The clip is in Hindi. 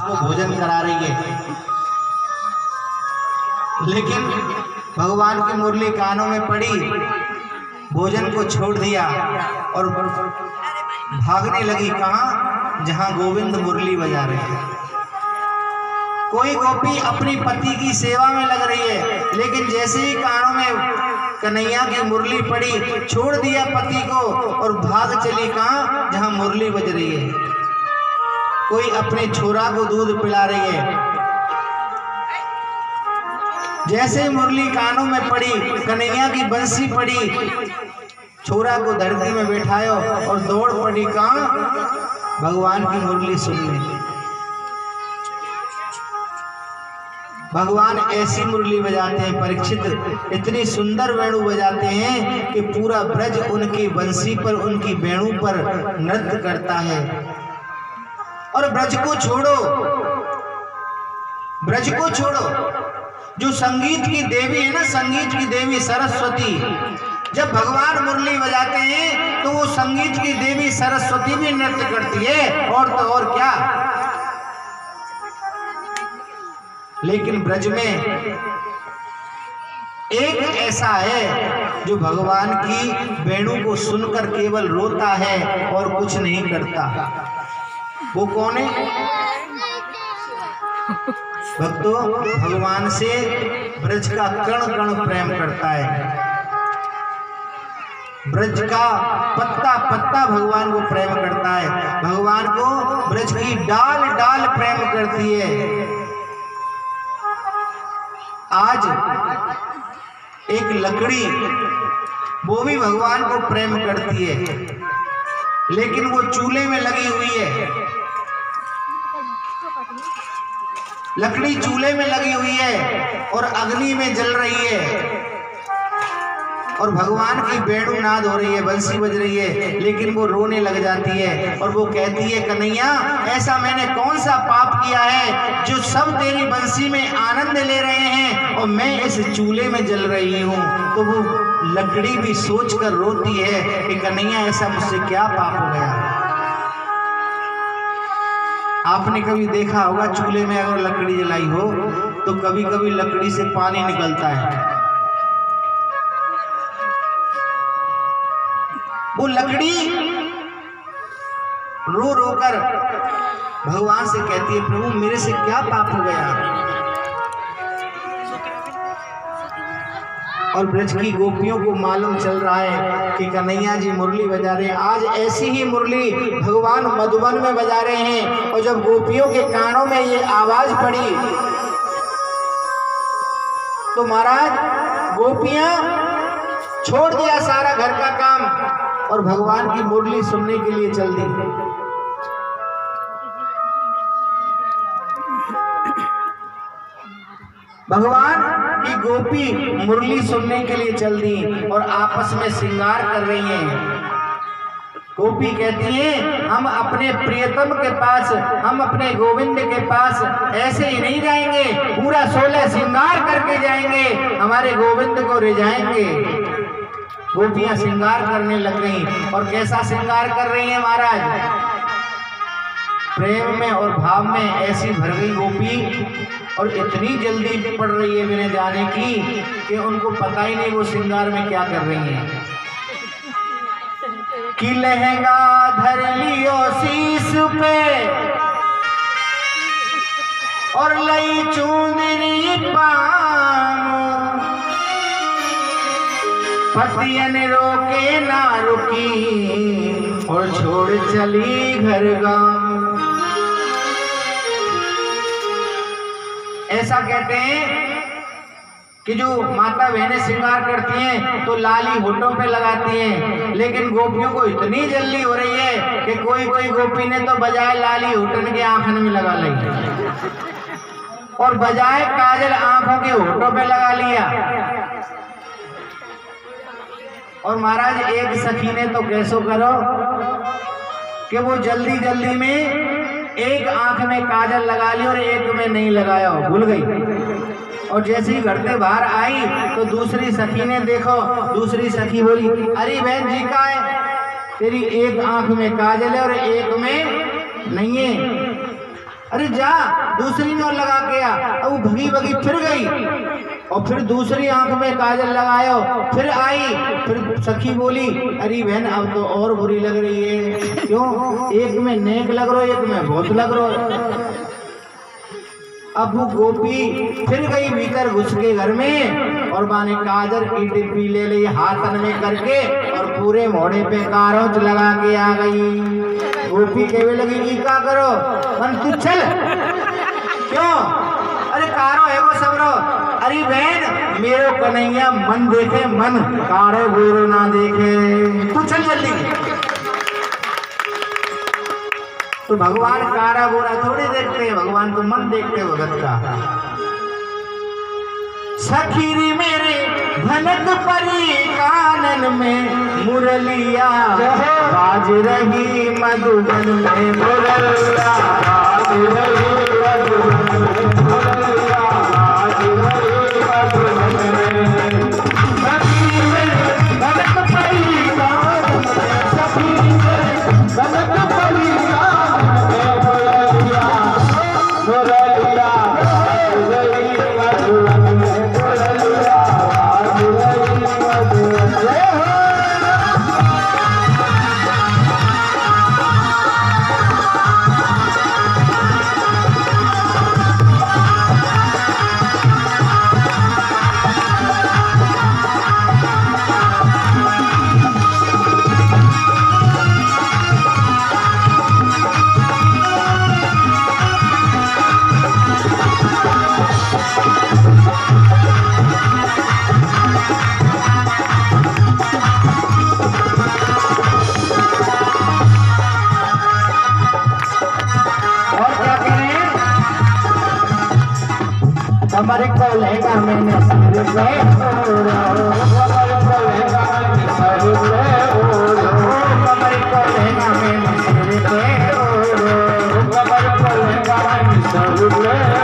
को भोजन करा रही है। लेकिन भगवान की मुरली कानों में पड़ी, भोजन को छोड़ दिया और भागने लगी। कहाँ? जहाँ गोविंद मुरली बजा रहे हैं। कोई गोपी अपनी पति की सेवा में लग रही है, लेकिन जैसे ही कानों में कन्हैया की मुरली पड़ी, छोड़ दिया पति को और भाग चली। कहाँ? जहाँ मुरली बज रही है। कोई अपने छोरा को दूध पिला रही है। जैसे ही मुरली कानों में पड़ी, कन्हैया की बंसी पड़ी, छोरा को धरती में बैठायो और दौड़ पड़ी। कहाँ? भगवान की मुरली सुनने। भगवान ऐसी मुरली बजाते हैं, परीक्षित इतनी सुंदर वेणु बजाते हैं कि पूरा ब्रज उनकी बंसी पर, उनकी वेणु पर नृत्य करता है। और ब्रज को छोड़ो, ब्रज को छोड़ो, जो संगीत की देवी है ना, संगीत की देवी सरस्वती, जब भगवान मुरली बजाते हैं तो वो संगीत की देवी सरस्वती भी नृत्य करती है, और तो और क्या। लेकिन ब्रज में एक ऐसा है जो भगवान की वेणु को सुनकर केवल रोता है और कुछ नहीं करता। वो कौन है? भक्तों, भगवान से ब्रज का कण कण प्रेम करता है। ब्रज का पत्ता पत्ता भगवान को प्रेम करता है। भगवान को ब्रज की डाल डाल प्रेम करती है। आज एक लकड़ी, वो भी भगवान को प्रेम करती है, लेकिन वो चूल्हे में लगी हुई है। लकड़ी चूल्हे में लगी हुई है और अग्नि में जल रही है, और भगवान की वेणु नाद हो रही है, बंसी बज रही है, लेकिन वो रोने लग जाती है और वो कहती है, कन्हैया ऐसा मैंने कौन सा पाप किया है जो सब तेरी बंसी में आनंद ले रहे हैं और मैं इस चूल्हे में जल रही हूँ। तो वो लकड़ी भी सोचकर रोती है कि कन्हैया ऐसा मुझसे क्या पाप हो गया। आपने कभी देखा होगा, चूल्हे में अगर लकड़ी जलाई हो तो कभी कभी लकड़ी से पानी निकलता है। वो लकड़ी रो रो कर भगवान से कहती है, प्रभु मेरे से क्या पाप हो गया। और ब्रज की गोपियों को मालूम चल रहा है कि कन्हैया जी मुरली बजा रहे हैं। आज ऐसी ही मुरली भगवान मधुबन में बजा रहे हैं, और जब गोपियों के कानों में ये आवाज पड़ी तो महाराज गोपियां छोड़ दिया सारा घर का काम और भगवान की मुरली सुनने के लिए चल दी। भगवान की गोपी मुरली सुनने के लिए चल दी और आपस में श्रृंगार कर रही हैं। गोपी कहती है, हम अपने प्रियतम के पास, हम अपने गोविंद के पास ऐसे ही नहीं जाएंगे, पूरा 16 श्रृंगार करके जाएंगे, हमारे गोविंद को रिझाएंगे। गोपियां श्रृंगार करने लग गई। और कैसा श्रृंगार कर रही हैं महाराज? प्रेम में और भाव में ऐसी भर गई गोपी, और इतनी जल्दी पड़ रही है मेरे जाने की कि उनको पता ही नहीं वो श्रृंगार में क्या कर रही हैं। कि लहंगा धर लियो शीश पे और लई चुंदरी पामो, पतियन रोके ना रुकी और छोड़ चली घर गाँव। ऐसा कहते हैं कि जो माता बहनें श्रृंगार करती हैं तो लाली होठों पे लगाती हैं, लेकिन गोपियों को इतनी जल्दी हो रही है कि कोई कोई गोपी ने तो बजाय लाली होठन के आंखन में लगा ली और बजाय काजल आंखों के होठों पे लगा लिया। और महाराज एक सखी ने तो कैसो करो कि वो जल्दी जल्दी में एक आंख में काजल लगा ली और एक में नहीं लगाया, भूल गई। और जैसे ही घर से बाहर आई तो दूसरी सखी ने देखो, दूसरी सखी बोली, अरे बहन जी का है, तेरी एक आंख में काजल है और एक में नहीं है। अरे जा दूसरी में लगा के आ। अब वो भगी भगी फिर गई और फिर दूसरी आंख में काजल लगायो, फिर आई। फिर सखी बोली अरे बहन अब तो और बुरी लग रही है। क्यों? एक में नेक लग रहा, एक में बहुत लग रहा। अब वो गोपी फिर गई भीतर घुस के घर में और माने काजल की डिब्बी ले ली हाथन में करके और पूरे मोड़े पे कारोच लगा के आ गई। गोपी कहने लगी कि क्या करो? मन तू चल। क्यों? अरे कारो है वो सबरो। अरे बहन मेरो कन्हैया मन देखे, मन कारो गोरो ना देखे, तू चल जल्दी। तो भगवान कारा गोरा थोड़ी देखते हैं, भगवान तो मन देखते हैं भगत का। सखीरी मेरे धनक परी कानन में मुरलिया बाज रही मधुबन में मुरलिया बाज रही मधुबन में मुरलिया बाज रही मधुबन में। सखीरी मेरे धनक परी कानन में, सखीरी मेरे धनक परी कमर को लेगा मैंने सिर पे ओढ़ो, कमर को लेगा मैंने सिर पे ओढ़ो, कमर को लेगा मैंने सिर पे ओढ़ो, कमर को लेगा मैंने सिर पे